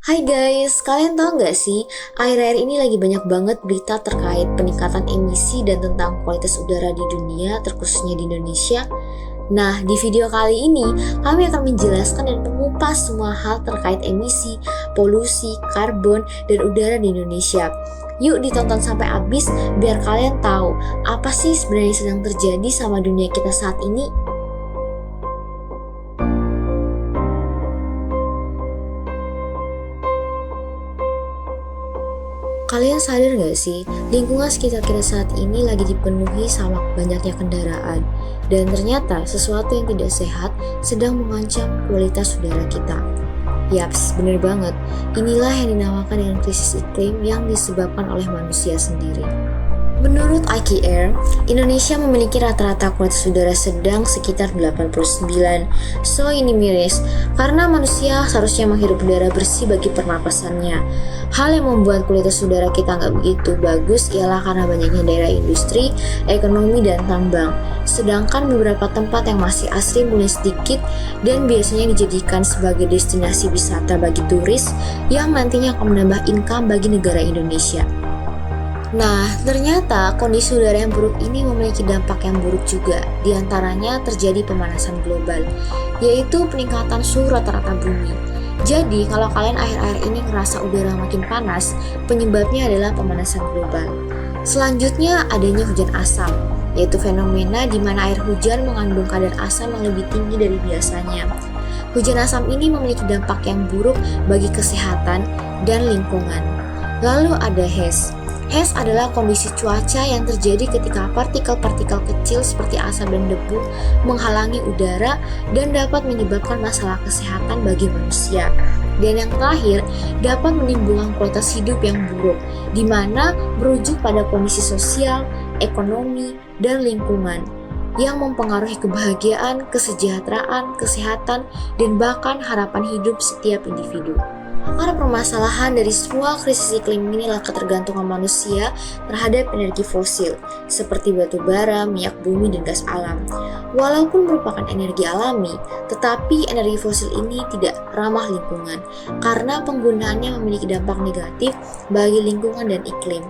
Hai guys, kalian tahu nggak sih, akhir-akhir ini lagi banyak banget berita terkait peningkatan emisi dan tentang kualitas udara di dunia, terkhususnya di Indonesia. Nah, di video kali ini, kami akan menjelaskan dan mengupas semua hal terkait emisi, polusi, karbon, dan udara di Indonesia. Yuk ditonton sampai habis biar kalian tahu apa sih sebenarnya sedang terjadi sama dunia kita saat ini. Kalian sadar gak sih, lingkungan sekitar kita saat ini lagi dipenuhi sama banyaknya kendaraan. Dan ternyata sesuatu yang tidak sehat sedang mengancam kualitas udara kita. Yaps, bener banget. Inilah yang dinamakan dengan krisis iklim yang disebabkan oleh manusia sendiri. Menurut IQAir, Indonesia memiliki rata-rata kualitas udara sedang sekitar 89. So ini miris, karena manusia seharusnya menghirup udara bersih bagi pernapasannya. Hal yang membuat kualitas udara kita nggak begitu bagus ialah karena banyaknya daerah industri, ekonomi, dan tambang. Sedangkan beberapa tempat yang masih asri mulai sedikit dan biasanya dijadikan sebagai destinasi wisata bagi turis yang nantinya akan menambah income bagi negara Indonesia. Nah, ternyata kondisi udara yang buruk ini memiliki dampak yang buruk juga. Di antaranya terjadi pemanasan global, yaitu peningkatan suhu rata-rata bumi. Jadi, kalau kalian akhir-akhir ini ngerasa udara makin panas, penyebabnya adalah pemanasan global. Selanjutnya, adanya hujan asam, yaitu fenomena di mana air hujan mengandung kadar asam yang lebih tinggi dari biasanya. Hujan asam ini memiliki dampak yang buruk bagi kesehatan dan lingkungan. Lalu ada HES. HES adalah kondisi cuaca yang terjadi ketika partikel-partikel kecil seperti asap dan debu menghalangi udara dan dapat menyebabkan masalah kesehatan bagi manusia. Dan yang terakhir, dapat menimbulkan kualitas hidup yang buruk, di mana merujuk pada kondisi sosial, ekonomi, dan lingkungan yang mempengaruhi kebahagiaan, kesejahteraan, kesehatan, dan bahkan harapan hidup setiap individu. Karena permasalahan dari semua krisis iklim inilah ketergantungan manusia terhadap energi fosil seperti batu bara, minyak bumi, dan gas alam. Walaupun merupakan energi alami, tetapi energi fosil ini tidak ramah lingkungan karena penggunaannya memiliki dampak negatif bagi lingkungan dan iklim.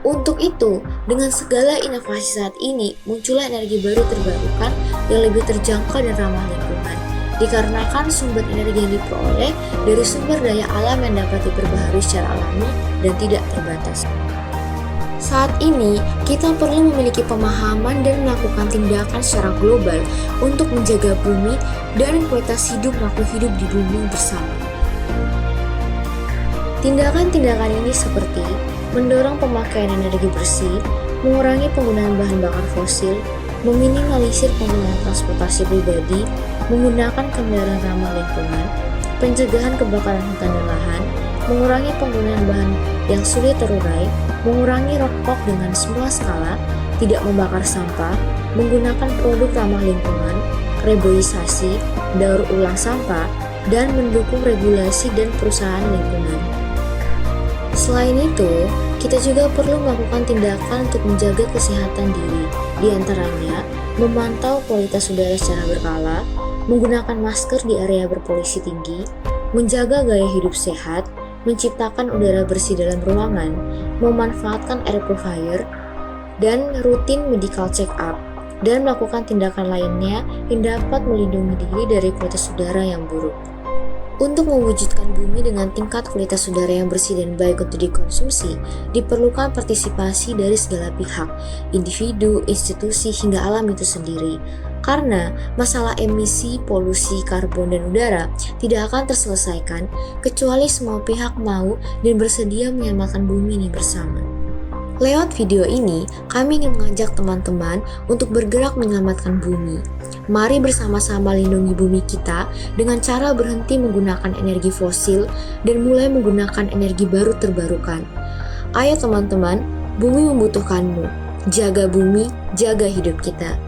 Untuk itu, dengan segala inovasi saat ini, muncullah energi baru terbarukan yang lebih terjangkau dan ramah lingkungan. Dikarenakan sumber energi yang diperoleh dari sumber daya alam yang dapat diperbaharui secara alami dan tidak terbatas. Saat ini, kita perlu memiliki pemahaman dan melakukan tindakan secara global untuk menjaga bumi dan kualitas hidup makhluk hidup di bumi bersama. Tindakan-tindakan ini seperti mendorong pemakaian energi bersih, mengurangi penggunaan bahan bakar fosil, meminimalisir penggunaan transportasi pribadi, menggunakan kendaraan ramah lingkungan, pencegahan kebakaran hutan dan lahan, mengurangi penggunaan bahan yang sulit terurai, mengurangi rokok dengan semua skala, tidak membakar sampah, menggunakan produk ramah lingkungan, reboisasi, daur ulang sampah, dan mendukung regulasi dan perusahaan lingkungan. Selain itu, kita juga perlu melakukan tindakan untuk menjaga kesehatan diri, di antaranya memantau kualitas udara secara berkala, menggunakan masker di area berpolusi tinggi, menjaga gaya hidup sehat, menciptakan udara bersih dalam ruangan, memanfaatkan air purifier, dan rutin medical check-up, dan melakukan tindakan lainnya yang dapat melindungi diri dari kualitas udara yang buruk. Untuk mewujudkan bumi dengan tingkat kualitas udara yang bersih dan baik untuk dikonsumsi, diperlukan partisipasi dari segala pihak, individu, institusi, hingga alam itu sendiri. Karena masalah emisi, polusi, karbon, dan udara tidak akan terselesaikan kecuali semua pihak mau dan bersedia menyelamatkan bumi ini bersama. Lewat video ini, kami ingin mengajak teman-teman untuk bergerak menyelamatkan bumi. Mari bersama-sama lindungi bumi kita dengan cara berhenti menggunakan energi fosil dan mulai menggunakan energi baru terbarukan. Ayo teman-teman, bumi membutuhkanmu. Jaga bumi, jaga hidup kita.